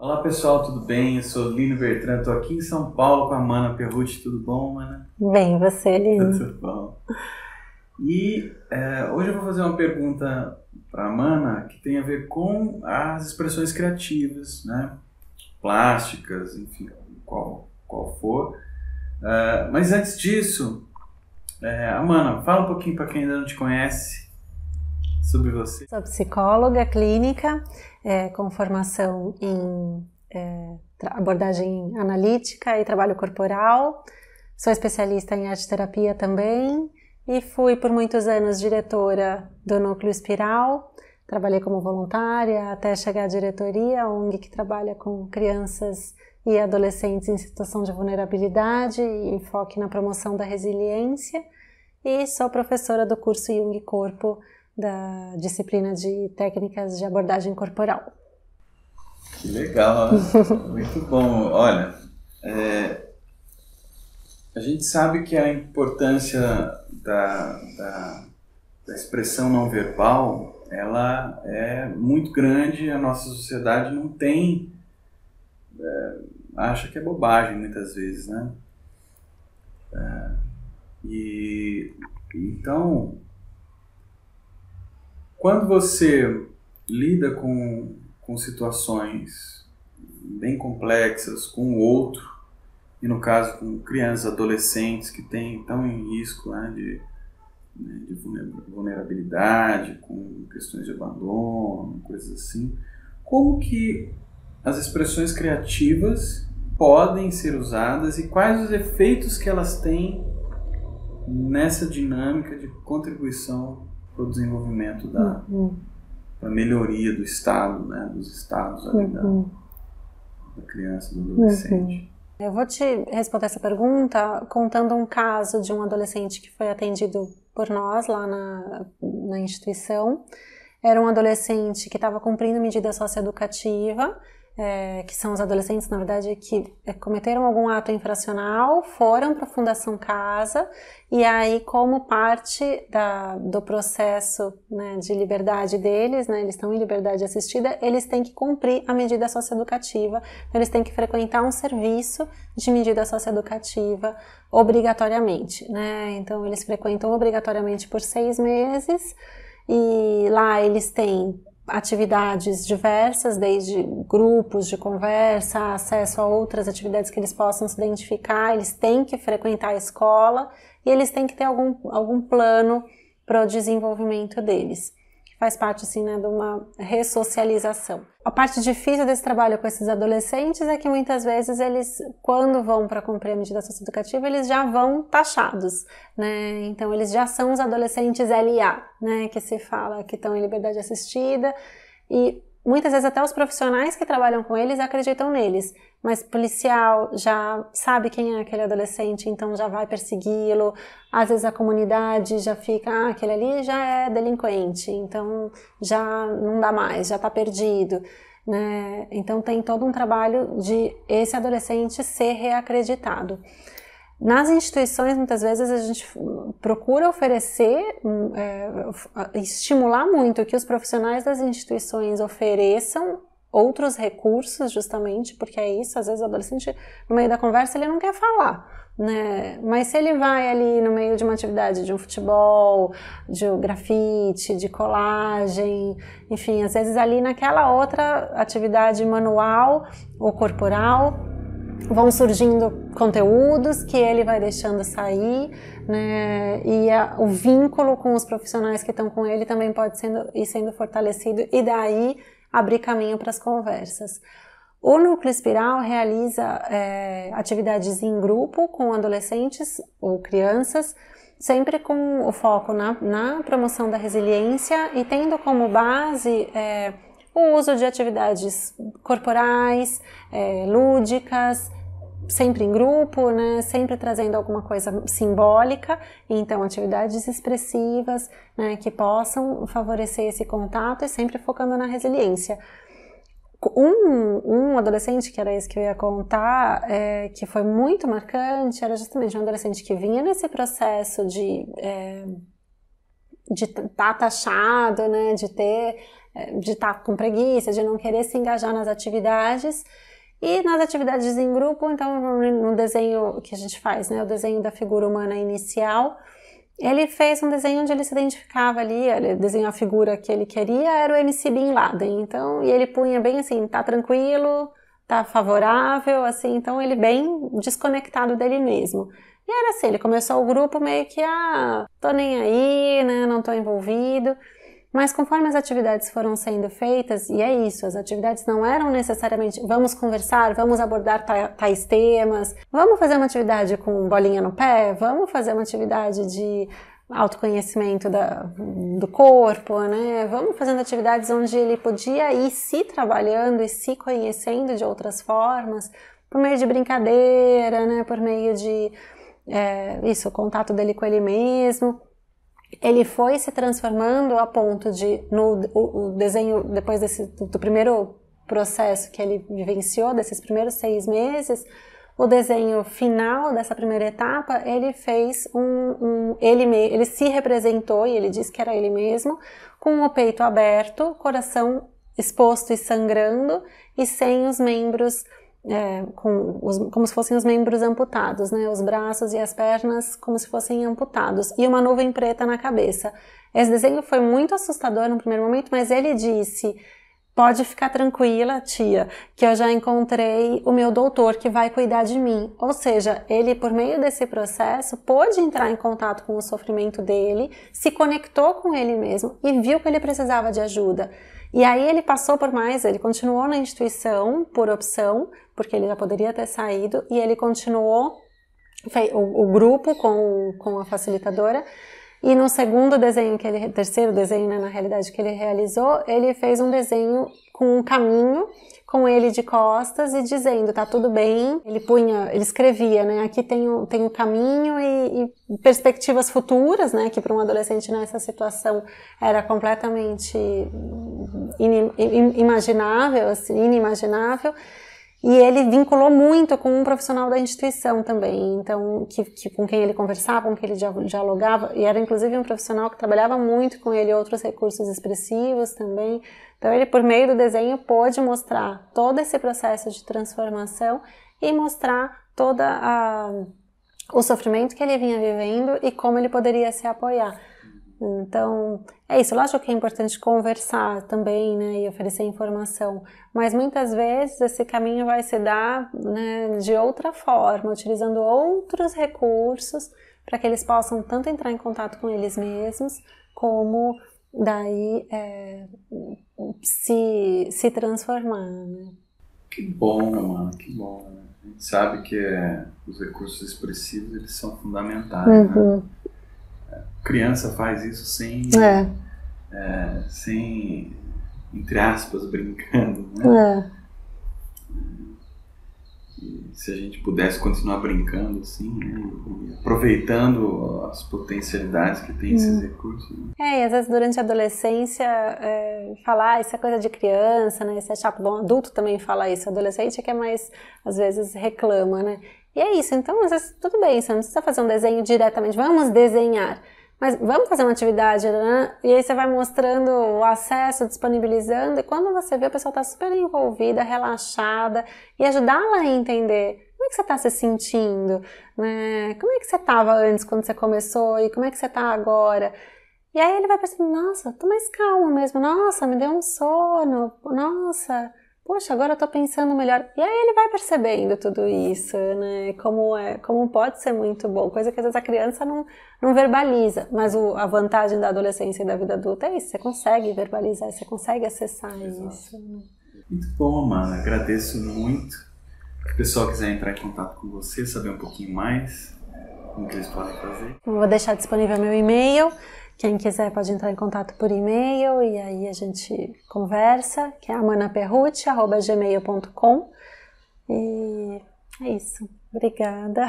Olá pessoal, tudo bem? Eu sou Lino Bertrand, estou aqui em São Paulo com a Mana Perrucci, tudo bom, Mana? Bem, você, Lino? Tudo bom. E hoje eu vou fazer uma pergunta para a Mana que tem a ver com as expressões criativas, né? Plásticas, enfim, qual for. Mas antes disso, Mana, fala um pouquinho para quem ainda não te conhece sobre você. Sou psicóloga clínica, com formação em abordagem analítica e trabalho corporal. Sou especialista em arte-terapia também e fui por muitos anos diretora do Núcleo Espiral. Trabalhei como voluntária até chegar à diretoria, ONG que trabalha com crianças e adolescentes em situação de vulnerabilidade e enfoque na promoção da resiliência. E sou professora do curso Jung Corpo, da disciplina de técnicas de abordagem corporal. Que legal, né? Muito bom. Olha, a gente sabe que a importância da expressão não verbal, ela é muito grande. A nossa sociedade não tem, acha que é bobagem muitas vezes, né? Então, quando você lida com situações bem complexas com o outro, e no caso com crianças, adolescentes que estão em risco, né, de vulnerabilidade, com questões de abandono, coisas assim, como que as expressões criativas podem ser usadas e quais os efeitos que elas têm nessa dinâmica de contribuição para o desenvolvimento da melhoria do estado, né, dos estados ali da criança, do adolescente. Eu vou te responder essa pergunta contando um caso de um adolescente que foi atendido por nós lá na instituição. Era um adolescente que estava cumprindo medida socioeducativa, que são os adolescentes, na verdade, que cometeram algum ato infracional, foram para a Fundação Casa, e aí, como parte do processo, né, de liberdade deles, né, eles estão em liberdade assistida, eles têm que cumprir a medida socioeducativa, eles têm que frequentar um serviço de medida socioeducativa obrigatoriamente, né? Então, eles frequentam obrigatoriamente por 6 meses, e lá eles têm atividades diversas, desde grupos de conversa, acesso a outras atividades que eles possam se identificar. Eles têm que frequentar a escola e eles têm que ter algum plano para o desenvolvimento deles, que faz parte, assim, né, de uma ressocialização. A parte difícil desse trabalho com esses adolescentes é que muitas vezes eles, quando vão para cumprir a medida socioeducativa, eles já vão taxados, né? Então eles já são os adolescentes LA, né, que se fala que estão em liberdade assistida, e muitas vezes até os profissionais que trabalham com eles acreditam neles, mas o policial já sabe quem é aquele adolescente, então já vai persegui-lo. Às vezes a comunidade já fica, aquele ali já é delinquente, então já não dá mais, já está perdido, né? Então tem todo um trabalho de esse adolescente ser reacreditado. Nas instituições, muitas vezes, a gente procura oferecer, estimular muito que os profissionais das instituições ofereçam outros recursos, justamente, porque é isso, às vezes o adolescente, no meio da conversa, ele não quer falar, né? Mas se ele vai ali no meio de uma atividade de um futebol, de grafite, de colagem, enfim, às vezes ali naquela outra atividade manual ou corporal, vão surgindo conteúdos que ele vai deixando sair, né? E o vínculo com os profissionais que estão com ele também pode ir sendo fortalecido, e daí abrir caminho para as conversas. O Núcleo Espiral realiza atividades em grupo com adolescentes ou crianças, sempre com o foco na promoção da resiliência e tendo como base o uso de atividades corporais, lúdicas, sempre em grupo, né? Sempre trazendo alguma coisa simbólica, então atividades expressivas, né, que possam favorecer esse contato e sempre focando na resiliência. Um adolescente, que era esse que eu ia contar, que foi muito marcante, era justamente um adolescente que vinha nesse processo de estar taxado, né, de ter de estar com preguiça, de não querer se engajar nas atividades. E nas atividades em grupo, então no desenho que a gente faz, né, o desenho da figura humana inicial, ele fez um desenho onde ele se identificava ali, ele desenhou a figura que ele queria, era o MC Bin Laden, então, e ele punha bem assim, tá tranquilo, tá favorável, assim, então ele bem desconectado dele mesmo. E era assim, ele começou o grupo meio que, tô nem aí, né, não tô envolvido. Mas conforme as atividades foram sendo feitas, e é isso, as atividades não eram necessariamente vamos conversar, vamos abordar tais temas, vamos fazer uma atividade com bolinha no pé, vamos fazer uma atividade de autoconhecimento do corpo, né? Vamos fazendo atividades onde ele podia ir se trabalhando e se conhecendo de outras formas, por meio de brincadeira, né? Por meio de o contato dele com ele mesmo. Ele foi se transformando a ponto de, o desenho, depois do primeiro processo que ele vivenciou, desses primeiros 6 meses, o desenho final dessa primeira etapa, ele fez ele se representou, e ele disse que era ele mesmo, com o peito aberto, coração exposto e sangrando, e sem os membros, como se fossem os membros amputados, né? Os braços e as pernas como se fossem amputados, e uma nuvem preta na cabeça. Esse desenho foi muito assustador no primeiro momento, mas ele disse: pode ficar tranquila, tia, que eu já encontrei o meu doutor que vai cuidar de mim. Ou seja, ele, por meio desse processo, pôde entrar em contato com o sofrimento dele, se conectou com ele mesmo e viu que ele precisava de ajuda. E aí ele passou por mais, ele continuou na instituição por opção, porque ele já poderia ter saído, e ele continuou o grupo com a facilitadora. E no segundo desenho, terceiro desenho, né, na realidade, que ele realizou, ele fez um desenho com um caminho, com ele de costas e dizendo, tá tudo bem. Ele escrevia, né, aqui tem o caminho e perspectivas futuras, né, que para um adolescente nessa situação era completamente inimaginável, assim, inimaginável. E ele vinculou muito com um profissional da instituição também, então, com quem ele conversava, com quem ele dialogava, e era inclusive um profissional que trabalhava muito com ele outros recursos expressivos também. Então ele, por meio do desenho, pôde mostrar todo esse processo de transformação e mostrar o sofrimento que ele vinha vivendo e como ele poderia se apoiar. Então, é isso. Lógico que é importante conversar também, né, e oferecer informação, mas muitas vezes esse caminho vai se dar, né, de outra forma, utilizando outros recursos para que eles possam tanto entrar em contato com eles mesmos, como daí se transformar, né? Que bom, mano, que bom. Né? A gente sabe que os recursos expressivos, eles são fundamentais, né? Criança faz isso sem, entre aspas, brincando, né? E se a gente pudesse continuar brincando assim, né? Aproveitando as potencialidades que tem esses recursos. Né? E às vezes durante a adolescência falar isso é coisa de criança, né? Isso é chato. Bom, adulto também fala isso, adolescente é que é mais, às vezes, reclama, né? E é isso, então às vezes tudo bem, você não precisa fazer um desenho diretamente, vamos desenhar. Mas vamos fazer uma atividade, né? E aí você vai mostrando o acesso, disponibilizando, e quando você vê, a pessoa está super envolvida, relaxada, e ajudá-la a entender como é que você está se sentindo, né? Como é que você estava antes, quando você começou, e como é que você está agora? E aí ele vai pensando, nossa, tô mais calma mesmo, nossa, me deu um sono, nossa, poxa, agora eu tô pensando melhor. E aí ele vai percebendo tudo isso, né? Como pode ser muito bom, coisa que às vezes a criança não verbaliza, mas a vantagem da adolescência e da vida adulta é isso, você consegue verbalizar, você consegue acessar isso. Muito bom, Amanda, agradeço muito. Se o pessoal quiser entrar em contato com você, saber um pouquinho mais, como que eles podem fazer? Eu vou deixar disponível meu e-mail. Quem quiser pode entrar em contato por e-mail e aí a gente conversa, que é amanaperrucci@gmail.com. E é isso. Obrigada.